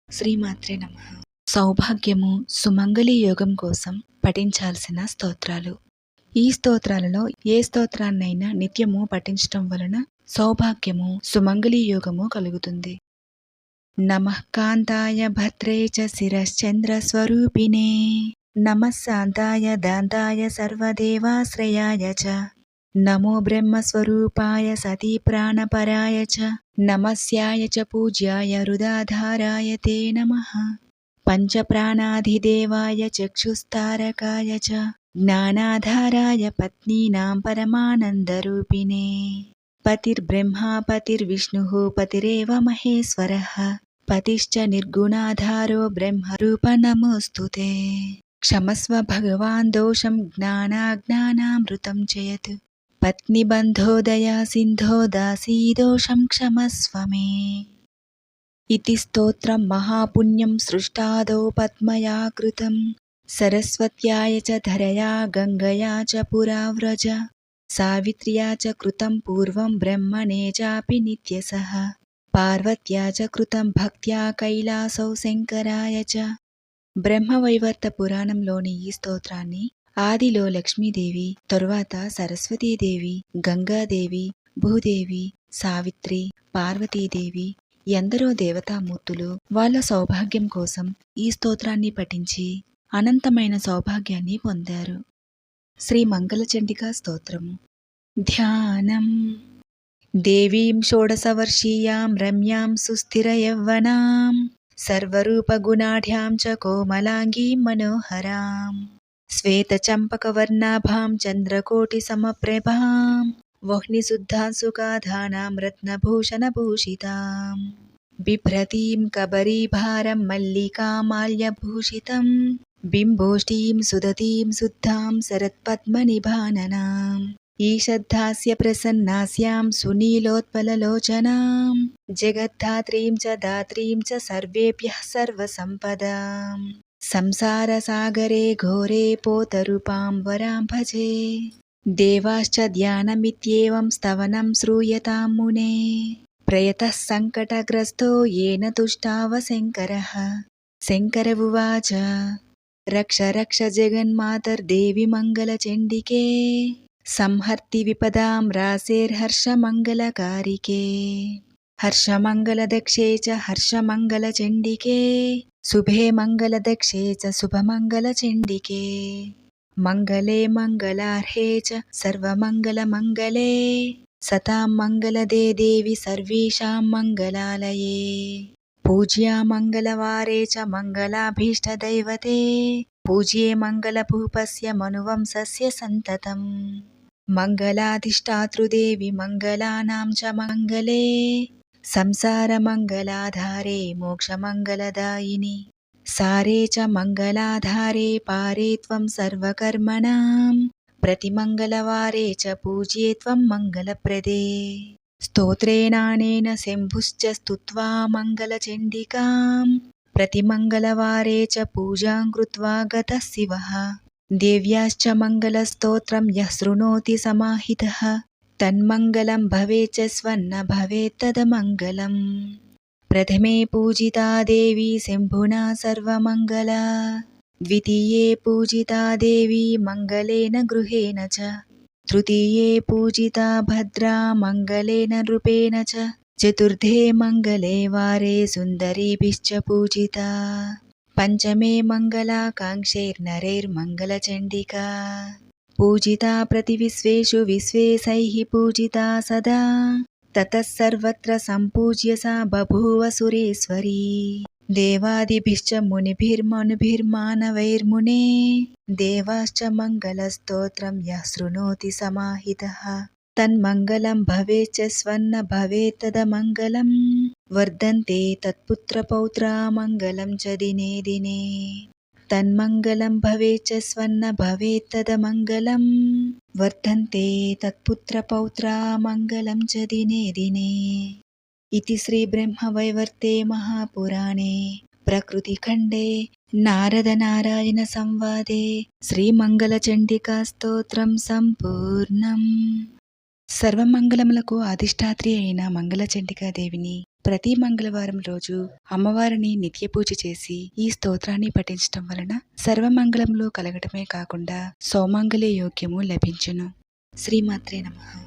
శ్రీమాత్రే నమః. సౌభాగ్యము సుమంగళి యోగం కోసం పఠించాల్సిన స్తోత్రాలు. ఈ స్తోత్రాలలో ఏ స్తోత్రాన్నైనా నిత్యము పఠించటం వలన సౌభాగ్యము సుమంగళి యోగము కలుగుతుంది. నమః కాంతాయ భద్రే చ శిరశ్చంద్ర స్వరూపిణే నమః శాంతాయ దాంతాయ సర్వదేవాశ్రయాయ చ నమో బ్రహ్మస్వరూపాయ సతీ ప్రాణపరాయ చ నమస్యాయ చ పూజ్యాయ హృదాధారాయ తే నమః. పంచప్రాణాధిదేవాయ చక్షుస్తారకాయ చ జ్ఞానాధారాయ పత్నీనాం పరమానందరూపిణే పతిర్బ్రహ్మా పతిర్విష్ణుః పతిరేవ మహేశ్వరః పతిశ్చ నిర్గుణాధారో బ్రహ్మరూప నమోస్తుతే. క్షమస్వ భగవాన్ దోషం జ్ఞానాజ్ఞానామృతం చయత్ పత్నిబంధోదయా సింధో దాసీ దోషం క్షమస్వ మే. ఇతి స్తోత్రం మహాపుణ్యం సృష్టాదో పద్మయా కృతం సరస్వత్యాయ చ ధరయా గంగయా చ పురావ్రజ సావిత్ర్యా చ కృతం పూర్వం బ్రహ్మణే చాపి నిత్యసః పార్వత్యా చ కృతం భక్త్యా కైలాసౌ శంకరాయ చ. బ్రహ్మవైవర్త పురాణంలోని ఈ స్తోత్రాన్ని ఆదిలో లక్ష్మీదేవి, తరువాత సరస్వతీదేవి, గంగాదేవి, భూదేవి, సావిత్రి, పార్వతీదేవి ఎందరో దేవతామూర్తులు వాళ్ళ సౌభాగ్యం కోసం ఈ స్తోత్రాన్ని పఠించి అనంతమైన సౌభాగ్యాన్ని పొందారు. శ్రీ మంగళచండికా స్తోత్రము. ధ్యానం. దేవీం షోడశవర్షీయాం రమ్యాం సుస్థిరయౌవనాం సర్వరూపగుణాఢ్యాం చ కోమలాంగీం మనోహరాం శ్వేతచంపకవర్ణాభాం చంద్రకోటిసమప్రభాం వహ్నిశుద్ధాంశుకాధానాం రత్నభూషణభూషితాం బిభ్రతీం కబరీభారం మల్లికామాల్యభూషితం బింబోష్ఠీం సుదతీం శుద్ధాం శరత్పద్మనిభాననాం ఈషద్ధాస్య ప్రసన్నాస్యాం సునీలోత్పలలోచనాం జగద్ధాత్రీం చ దాత్రీం చ సర్వేభ్యః సర్వసంపదాం సంసారసాగరే ఘోరే పోతరూపాం వరాం భజే. దేవాశ్చ ధ్యానమిత్యేవం స్తవనం శ్రూయతాం మునే ప్రయతః సంకటగ్రస్తో येन తుష్టావ శంకరః. శంకర ఉవాచ రక్ష రక్ష జగన్మాతర్దేవి మంగళచండికే సంహర్తి విపదాం రాసేర్హర్షమంగళకారికే హర్షమంగళదక్షే చ హర్షమంగళచండికే శుభే మంగళదక్షే చ శుభమంగళచండికే మంగళే మంగళార్హే చ సర్వమంగళమంగళే సతాం మంగళదే దేవి సర్వేషాం మంగళాలయే పూజ్యా మంగళవారే చ మంగళాభీష్టదైవతే పూజ్యే మంగళభూపస్య మనువంశస్య సంతతం మంగళాధిష్టాతృదేవి మంగళానాం చ మంగళే సంసారమంగళాధారే మోక్షమంగళదాయిని సారే చ మంగళాధారే పారే త్వం సర్వకర్మణాం ప్రతిమంగళవారే చ పూజ్యే త్వం మంగళప్రదే. స్తోత్రేణానేన శంభుశ్చ స్తుత్వా మంగళచండికాం ప్రతిమంగళవారే చ పూజాం కృత్వా గతః శివః దేవ్యాశ్చ మంగళస్తోత్రం యః శృణోతి సమాహితః తన్మంగళం భవేత్ చ స్వన్న భవేత్ తదమంగళం. ప్రథమే పూజితా దేవి శంభునా సర్వమంగళా ద్వితీయే పూజితా దేవి మంగళేన గృహేణ చ తృతీయే పూజితా భద్రా మంగళేన నృపేణ చ చతుర్థే మంగళే వారే సుందరీభిశ్చ పూజితా పంచమే మంగళాకాంక్షైర్నరైర్మంగళచండికా పూజితా ప్రతివిశ్వేషు విశ్వేశైః పూజితా సదా తతః సర్వత్ర సంపూజ్య సా బభూవ సురేశ్వరీ దేవాదిభిశ్చ మునిభిర్మనుభిర్మానవైర్మునే దేవాశ్చ మంగళస్తోత్రం యః శృణోతి సమాహితః తన్మంగళం భవేత్ చ స్వన్న భవేత్ తదమంగళం వర్ధన్తే తత్పుత్రపౌత్రా మంగళం చ దినే దినే తన్మంగళం భవేత్ చ స్వన్న భవేత్ తదమంగళం వర్ధన్తే తత్పుత్రపౌత్రా మంగళం చ దినే దినే. ఇతి శ్రీ బ్రహ్మవైవర్తే మహాపురాణే ప్రకృతిఖండే నారద నారాయణ సంవాదే శ్రీమంగళచండికా స్తోత్రం సంపూర్ణం. సర్వమంగళములకు అధిష్టాత్రి అయిన మంగళచండికా దేవిని ప్రతి మంగళవారం రోజు అమ్మవారిని నిత్య పూజ చేసి ఈ స్తోత్రాన్ని పఠించటం వలన సర్వమంగళంలో కలగటమే కాకుండా సౌమంగళ్య యోగ్యము లభించును. శ్రీమాత్రే నమః.